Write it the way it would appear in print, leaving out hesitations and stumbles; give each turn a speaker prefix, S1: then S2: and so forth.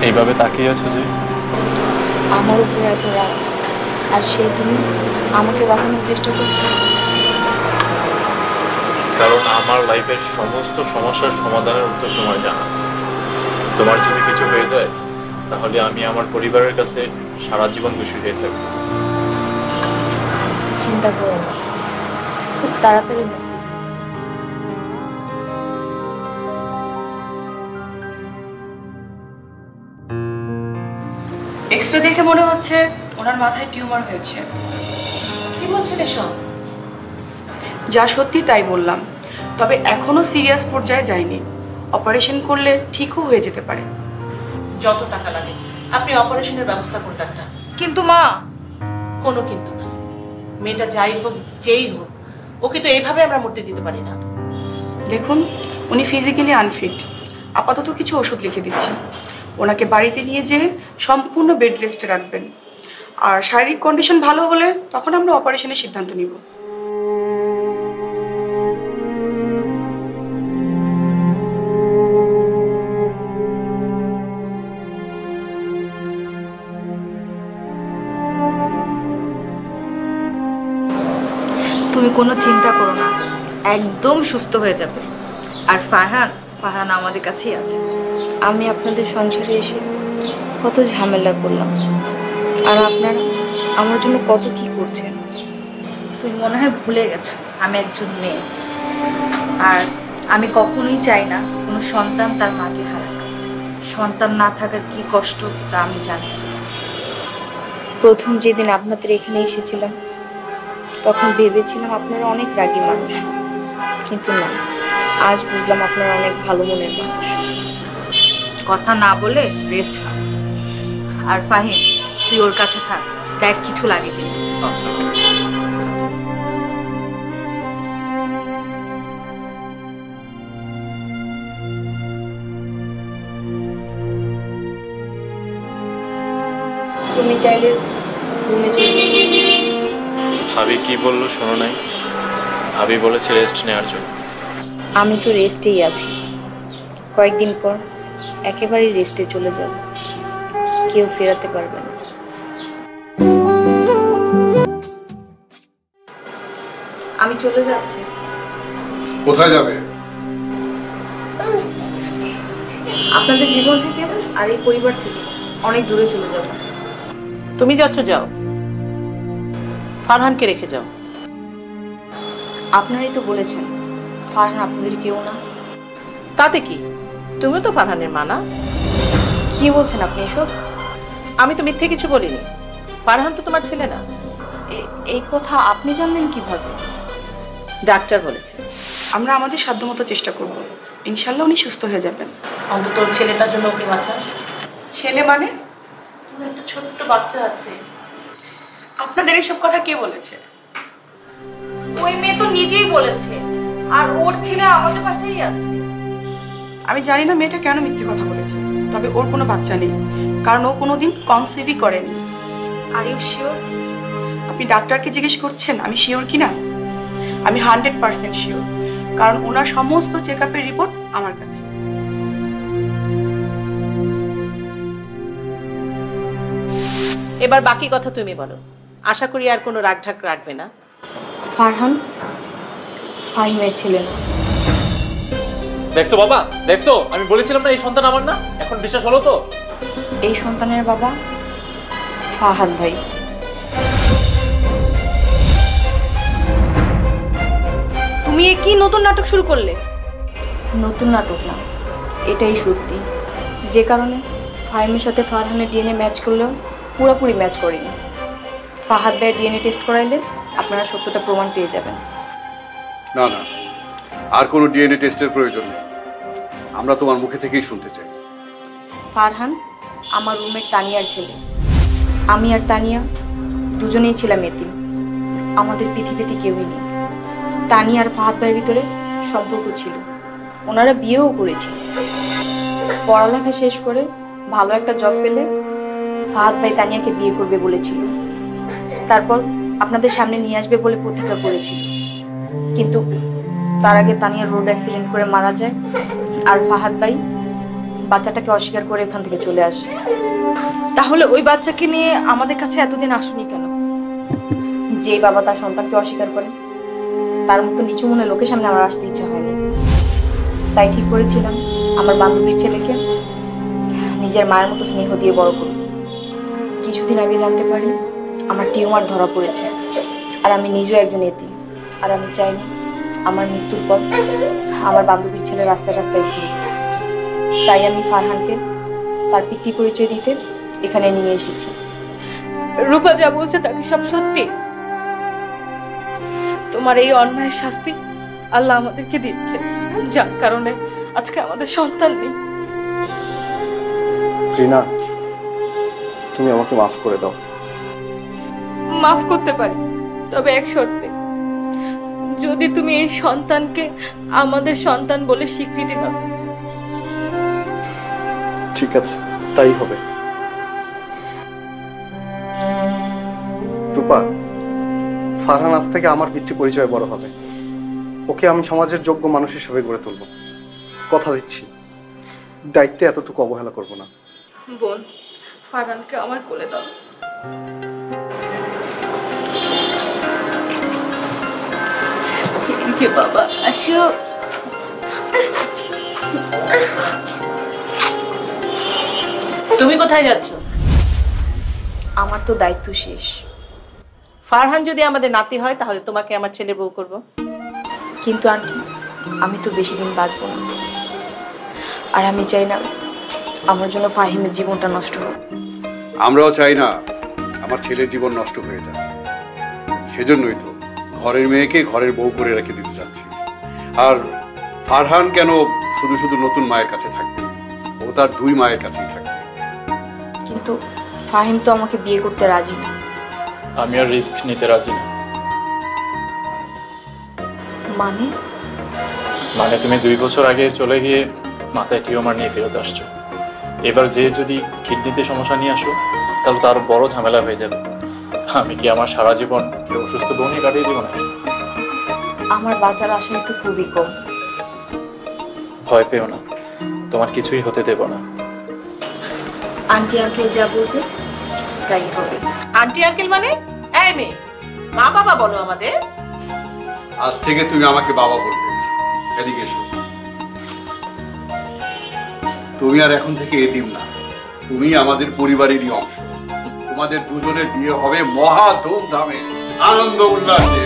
S1: এইভাবে তাকিয়ে আছো যে?
S2: আমার উপর এত রাগ, আর সেই তুমি আমাকে বাঁচানোর চেষ্টা করছো।
S1: কারণ আমার লাইফের সমস্ত সমস্যার সমাধানের উত্তর তোমার জানা আছে। তোমার যদি কিছু হয়ে যায় তাহলে আমি আমার পরিবারের কাছে সারা জীবন দোষী হয়ে থাকবো।
S2: চিন্তা করো না, খুব তাড়াতাড়ি
S3: এক্সরে দেখে মনে হচ্ছে ওনার মাথায় টিউমার হয়েছে।
S4: কি বলছেন এসব?
S3: যা সত্যি তাই বললাম, তবে এখনো সিরিয়াস পর্যায়ে যায়নি। অপারেশন করলে ঠিকও হয়ে যেতে পারে।
S4: যত টাকা লাগে আপনি অপারেশনের ব্যবস্থা করুন ডাক্তার।
S3: কিন্তু মা,
S4: কোনো কিন্তু না। মেয়েটা যাই হোক যেই হোক, ওকে তো এইভাবে আমরা মরতে দিতে পারি না।
S3: দেখুন, উনি ফিজিক্যালি আনফিট। আপাতত কিছু ওষুধ লিখে দিচ্ছি। ওনাকে বাড়িতে নিয়ে যেয়ে সম্পূর্ণ বেড রেস্টে রাখবেন। আর শারীরিক কন্ডিশন ভালো হলে তখন আমরা অপারেশনের সিদ্ধান্ত নিব।
S5: তুমি কোনো চিন্তা করো না, একদম সুস্থ হয়ে যাবে। আর ফারহান আমাদের কাছেই আছে।
S2: আমি আপনাদের সংসারে এসে কত ঝামেলা করলাম, আর আপনারা আমার জন্য কত কি করছেন।
S5: তুমি মনে হয় ভুলে গেছো আমি একজন মেয়ে, আর আমি কখনোই চাই না কোনো সন্তান তার মাকে হারাক। সন্তান না থাকার কি কষ্ট তা আমি জানি।
S2: প্রথম যেদিন আপনাদের এখানে এসেছিলাম তখন ভেবেছিলাম আপনারা অনেক রাগী মানুষ, কিন্তু না, আজ বুঝলাম আপনারা অনেক ভালো মনের মানুষ।
S5: কথা না বলে রেস্ট নাও। আর ফাহিম, তুই ওর কাছে থাক, দেখ কিছু লাগে কিনা।
S1: আচ্ছা।
S2: তুমি চাইলে রুমে চলে
S1: ভাবি কি বললো শোনো নাই? ভাবি বলেছে রেস্ট নেওয়ার জন্য।
S2: আমি তো রেস্টেই আছি, কয়েকদিন পর একেবারেই রেস্টে চলে যাব, কেউ ফেরাতে পারবে না।
S5: আমি চলে যাচ্ছি।
S6: কোথায় যাবে?
S5: আপনাদের জীবন থেকে আর এই পরিবার থেকে অনেক দূরে চলে যাব।
S4: তুমি যাচ্ছ যাও, ফারহানকে রেখে যাও।
S2: আপনারাই তো বলেছেন ফারহান আপনাদের কেউ না।
S4: তাতে কি, তুমিও তো ফারহানের মা না?
S2: কি বলছেন আপনি এসব?
S4: আমি তো মিথ্যে কিছু বলিনি। ফারহান তো তোমার ছেলে না।
S2: এই কথা আপনি জানলেন কিভাবে?
S4: ডাক্তার বলেছে।
S3: আমরা আমাদের সাধ্যমতো চেষ্টা করব, ইনশাল্লাহ উনি সুস্থ হয়ে যাবেন।
S4: অন্তত তোর ছেলেটার জন্য ওকে বাঁচা।
S3: ছেলে মানে?
S4: তোমার একটা ছোট্ট বাচ্চা আছে।
S3: আপনাদের এইসব কথা কে বলেছে?
S5: ওই মেয়ে তো নিজেই বলেছে, আর ওর ছেলে আমাদের পাশেই আছে।
S3: আমি জানি না মেয়েটা কেন মিথ্যে কথা বলেছে, তবে ওর কোনো বাচ্চা নেই, কারণ ও কোনোদিন কনসিভই করেনি।
S5: Are you sure?
S3: আপনি ডাক্তারকে জিজ্ঞেস করছেন আমি শিওর কিনা? আমি 100% শিওর, কারণ ওনার সমস্ত চেক আপের রিপোর্ট আমার কাছে।
S4: এবার বাকি কথা তুমি বলো। আশা করি আর কোনো রাগঢাক রাখবে না।
S2: ফারহান ফাহিমের ছেলে না।
S1: দেখছো বাবা, দেখছো আমি বলেছিলাম না এই সন্তান আমার না? এখন বিশ্বাস হলো তো?
S2: এই সন্তানের বাবা ফাহাদ ভাই।
S5: তুমি এ কি নতুন নাটক শুরু করলে?
S2: নতুন নাটক না, এটাই সত্যি। যে কারণে ফাহিমের সাথে ফারহানের ডিএনএ ম্যাচ করলেও পুরোপুরি ম্যাচ করেনি। ফাহাদ ভাইয়ের ডিএনএ টেস্ট করাইলে আপনারা সত্যটা প্রমাণ পেয়ে যাবেন।
S6: না না, আর কোনো ডিএনএ টেস্টের প্রয়োজন নেই। আমরা তোমার মুখে থেকেই শুনতে চাই।
S2: ফারহান আমার রুমের তানিয়ার ছেলে। আমি আর তানিয়া দুজনেই ছিলাম এতিম। আমাদের পৃথিবীতে কেউই নেই। তানিয়া আর ফাহাদ ভাইয়ের ভিতরে সম্পর্ক ছিল, ওনারা বিয়েও করেছিল। পড়ালেখা শেষ করে ভালো একটা জব পেলে ফাহাদ ভাই তানিয়াকে বিয়ে করবে বলেছিল, তারপর আপনাদের সামনে নিয়ে আসবে বলে প্রতিজ্ঞা করেছিল। কিন্তু তার আগে তানিয়া রোড অ্যাক্সিডেন্ট করে মারা যায়, আর ফাহাদ ভাই বাচ্চাটাকে অস্বীকার করে এখান থেকে চলে আসে।
S5: তাহলে ওই বাচ্চাকে নিয়ে আমাদের কাছে এতদিন আসেনি কেন?
S2: যে বাবা তার সন্তানকে অস্বীকার করে তার মতো নিচু মনে লোকের সামনে আমার আসতে ইচ্ছা হয়নি। তাই ঠিক করেছিলাম আমার বান্ধবীর ছেলেকে নিজের মায়ের মতো স্নেহ দিয়ে বড় করব। কিছুদিন আগে জানতে পারি আমার টিউমার ধরা পড়েছে, আর আমি নিজেও একজন এতিম। আর আমি চাইনি আমার মৃত্যুর পর আমার বান্ধবীর ছেলে রাস্তায় রাস্তায় ঘুরে। তাই আমি ফারহানকে তার পিতৃ পরিচয় দিতে এখানে নিয়ে এসেছি।
S5: রূপা যা বলছে তাকে সব সত্যি? তোমার এই অন্যায়ের শাস্তি আল্লাহ আমাদেরকে দিচ্ছে, যার কারণে আজকে আমাদের সন্তান নেই।
S7: রিনা, তুমি আমাকে মাফ করে দাও।
S5: মাফ করতে পারি, তবে এক শর্তে, যদি তুমি এই সন্তানকে আমাদের সন্তান বলে স্বীকৃতি দাও।
S7: ঠিক আছে, তাই হবে। রূপা, ফারহান আজ থেকে আমার পিতৃ পরিচয় বড় হবে। ওকে আমি সমাজের যোগ্য মানুষ হিসেবে গড়ে তুলব। কথা দিচ্ছি, দায়িত্বে এতটুকু অবহেলা করব না।
S5: বোন, ফারহানকে আমার কোলে দাও। যে বাবা, আসো।
S4: তুমি কোথায় যাচ্ছ?
S2: আমার তো দায়িত্ব শেষ।
S4: ফারহান যদি আমাদের নাতি হয় তাহলে তোমাকে আমার ছেলে বউ করব।
S2: কিন্তু আন্টি, আমি তো বেশি দিন বাঁচব না, আর আমি চাই না আমার জন্য ফাহিমের জীবনটা নষ্ট হোক।
S6: আমরাও চাই না আমার ছেলের জীবন নষ্ট হয়ে যায়। সেজন্যই তো ঘরের মেয়েকে ঘরের বউ করে রেখে দিতে চাচ্ছি। আর ফারহান কেন শুধু শুধু নতুন মায়ের কাছে থাকবে? ও তার দুই মায়ের কাছেই থাকবে।
S2: কিন্তু ফাহিম তো আমাকে বিয়ে করতে রাজি না।
S1: আমি আর রিস্ক নিতে রাজি না। মানে তুমি 2 বছর আগে চলে গিয়ে মাথায় টিউমার নিয়ে ফেরত আসছো। এবার যে যদি কিডনিতে সমস্যা নিয়ে আসো তাহলে তো আরো বড় ঝামেলা হয়ে যাবে। আমি কি আমার সারা জীবন অসুস্থ বউ নিয়ে কাটিয়ে দেবো না?
S2: আমার বাঁচার আশাই তো খুবই কম।
S1: ভয় পেও না, তোমার কিছুই হতে দেব না।
S2: আন্টি আঙ্কেল যা বলবে তাই হবে।
S4: আন্টি আঙ্কেল মানে? এই মেয়ে, মা বাবা বলো আমাদের।
S6: আজ থেকে তুমি আমাকে বাবা বলবে। এদিকে এসো। তুমি আর এখন থেকে এতিম না, তুমি আমাদের পরিবারেরই অংশ। তোমাদের দুজনের বিয়ে হবে মহা ধুমধামে, আনন্দ উল্লাসে।